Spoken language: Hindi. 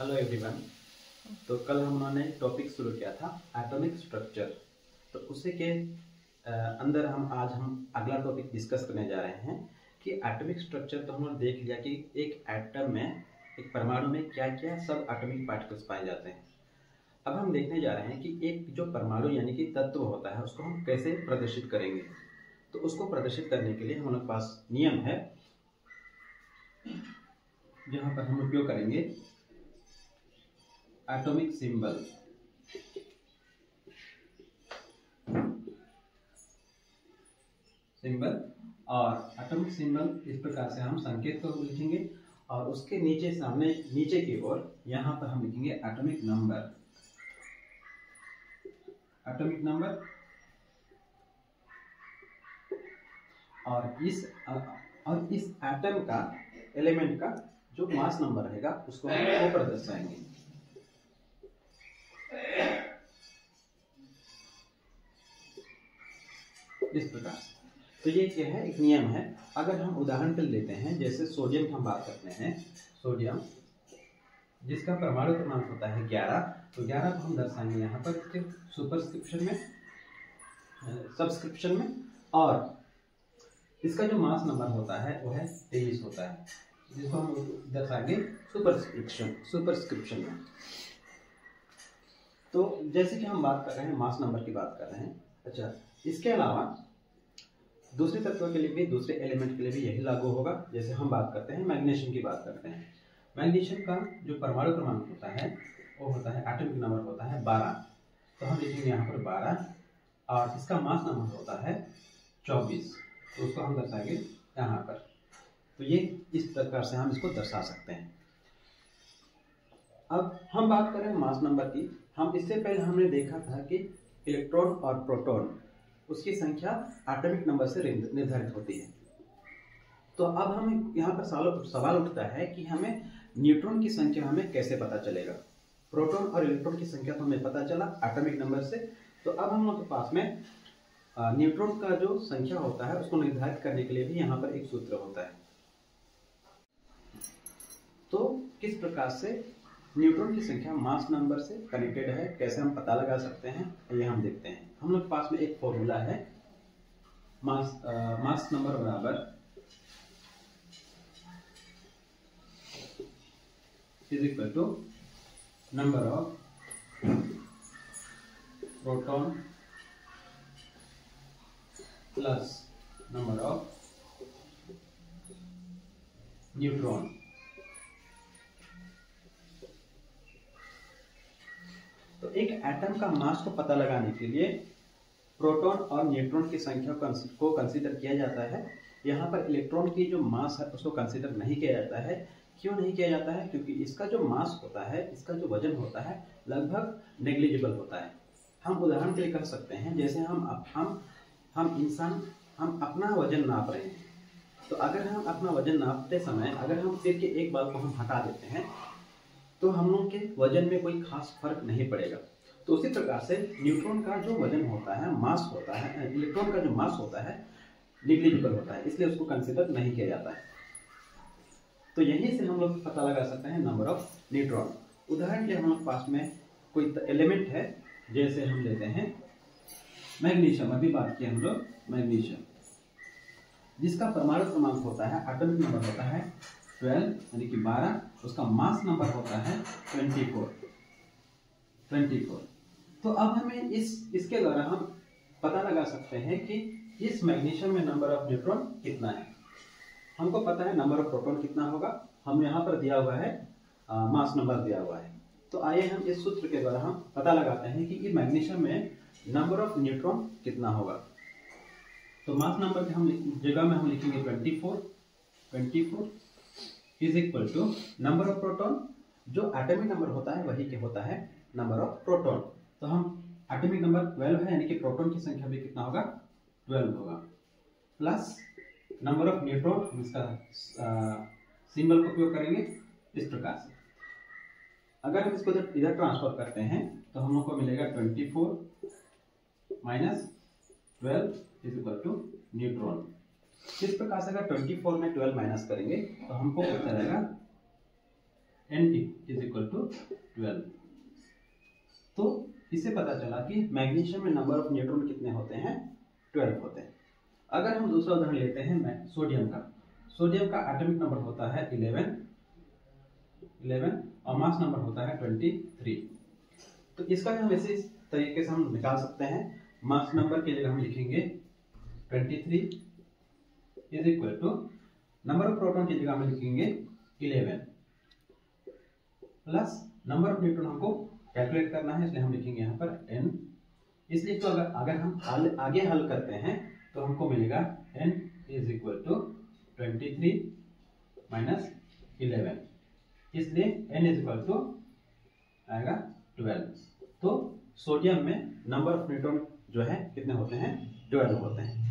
Hello everyone. तो कल हम लोगों ने टॉपिक शुरू किया था एटॉमिक स्ट्रक्चर। तो उसी के अंदर आज हम अगला टॉपिक डिस्कस करने जा रहे हैं कि एटॉमिक स्ट्रक्चर। तो हम लोग देख लिया कि एक एटम में, एक परमाणु में क्या क्या सब एटॉमिक पार्टिकल्स पाए जाते हैं। अब हम देखने जा रहे हैं कि एक जो परमाणु यानी कि तत्व होता है उसको हम कैसे प्रदर्शित करेंगे। तो उसको प्रदर्शित करने के लिए हम लोग पास नियम है, जहां पर हम उपयोग करेंगे एटॉमिक सिंबल। और एटॉमिक सिंबल इस प्रकार से हम संकेत को लिखेंगे और उसके नीचे सामने नीचे की ओर यहां पर हम लिखेंगे एटॉमिक नंबर। एटॉमिक नंबर और इस एटम का एलिमेंट का जो मास नंबर रहेगा उसको हम ऊपर दर्शाएंगे। इस प्रकार से। तो ये क्या है, एक नियम है। अगर हम उदाहरण के लिए लेते हैं, जैसे सोडियम की हम बात करते हैं, सोडियम जिसका परमाणु क्रमांक होता है 11, तो 11 को हम दर्शाएंगे यहाँ पर सुपरस्क्रिप्शन में, सब्सक्रिप्शन में, और इसका जो मास नंबर होता है वो है 23 होता है, जिसको हम दर्शाएंगे सुपरस्क्रिप्शन में। तो जैसे कि हम बात कर रहे हैं, मास नंबर की बात कर रहे हैं। अच्छा, इसके अलावा दूसरे तत्वों के लिए भी, दूसरे एलिमेंट के लिए भी यही लागू होगा। जैसे हम बात करते हैं मैग्नीशियम की बात करते हैं। मैग्नीशियम का जो परमाणु क्रमांक होता है वो होता है, एटॉमिक नंबर होता है 12। तो हम लिखेंगे यहाँ पर 12 और इसका मास नंबर होता है 24। तो उसको हम दर्शाएंगे यहाँ पर। तो ये इस प्रकार से हम इसको दर्शा सकते हैं। अब हम बात करें मास नंबर की। हम इससे पहले हमने देखा था कि इलेक्ट्रॉन और प्रोटॉन, उसकी संख्या एटॉमिक नंबर से निर्धारित होती है। तो अब हम यहाँ पर सवाल उठता है कि हमें न्यूट्रॉन की संख्या हमें कैसे पता चलेगा। प्रोटॉन और इलेक्ट्रॉन की संख्या तो हमें पता चला एटॉमिक नंबर से। तो अब हम लोग के पास में न्यूट्रॉन का जो संख्या होता है उसको निर्धारित करने के लिए भी यहाँ पर एक सूत्र होता है। तो किस प्रकार से न्यूट्रॉन की संख्या मास नंबर से कनेक्टेड है, कैसे हम पता लगा सकते हैं, ये हम देखते हैं। हम लोग पास में एक फॉर्मूला है, मास नंबर बराबर is equal to number of proton plus number of neutron. तो एक एटम का मास को पता लगाने के लिए प्रोटॉन और न्यूट्रॉन की संख्या को कंसीडर किया जाता है। यहाँ पर इलेक्ट्रॉन की जो मास है उसको कंसीडर नहीं किया जाता है। क्यों नहीं किया जाता है? क्योंकि इसका जो मास होता है, इसका जो वजन होता है, लगभग नेग्लिजिबल होता है। हम उदाहरण के लिए कह सकते हैं, जैसे हम इंसान, हम अपना वजन नाप रहे हैं। तो अगर हम अपना वजन नापते समय अगर हम सिर के एक बाल को हम हटा देते हैं तो हम लोग के वजन में कोई खास फर्क नहीं पड़ेगा। तो उसी प्रकार से न्यूट्रॉन का जो वजन होता है, मास होता है, इलेक्ट्रॉन का जो मास होता है निग्लिजिबल होता है, इसलिए उसको कंसीडर नहीं किया जाता है। तो यहीं से हम लोग पता लगा सकते हैं नंबर ऑफ न्यूट्रॉन। उदाहरण के लिए हम लोग पास में कोई एलिमेंट है, जैसे हम लेते हैं मैग्नीशियम। अभी बात किया हम लोग मैग्नीशियम, जिसका परमाणु क्रमांक होता है, एटॉमिक नंबर होता है 12 यानी कि 12। उसका मास नंबर होता है 24। तो अब हमें इसके द्वारा हम पता लगा सकते हैं कि इस मैग्नीशियम में नंबर ऑफ न्यूट्रॉन कितना है। हमको पता है नंबर ऑफ प्रोटॉन कितना होगा, हम यहाँ पर दिया हुआ है मास नंबर दिया हुआ है। तो आइए हम इस सूत्र के द्वारा हम पता लगाते हैं कि मैग्नीशियम में नंबर ऑफ न्यूट्रॉन कितना होगा। तो मास नंबर के हम जगह में हम लिखेंगे 24 is equal to number of proton. जो एटॉमिक नंबर होता है वही क्या होता है, नंबर ऑफ प्रोटॉन। तो हम एटॉमिक नंबर 12 है, यानी कि प्रोटॉन की संख्या भी कितना होगा, 12 होगा, प्लस नंबर ऑफ न्यूट्रॉन, इसका सिंबल का उपयोग करेंगे इस प्रकार से। अगर हम इसको इधर ट्रांसफर करते हैं तो हम लोग को मिलेगा 24 minus 12 is equal to neutron. इस प्रकार से अगर 24 में 12 माइनस करेंगे तो हमको उत्तर आएगा n इज इक्वल टू 12। तो इससे पता चला कि मैग्नीशियम में नंबर ऑफ न्यूट्रॉन कितने होते हैं, 12 होते हैं। अगर हम दूसरा उदाहरण लेते हैं सोडियम का, सोडियम का एटॉमिक नंबर होता है 11 और मास नंबर होता है 23। तो इसका हम इसी तरीके से हम निकाल सकते हैं। मास नंबर की जगह हम लिखेंगे 23 is equal to number of proton की जगह हम लिखेंगे 11 प्लस नंबर ऑफ न्यूट्रॉन हमको कैलकुलेट करना है, इसलिए हम लिखेंगे यहाँ पर n। इसलिए तो अगर हम आगे हल करते हैं तो हमको मिलेगा n is equal to 23 minus 11, इसलिए n इज इक्वल टू आएगा 12। तो सोडियम में नंबर ऑफ न्यूट्रॉन जो है कितने होते हैं, 12 होते हैं।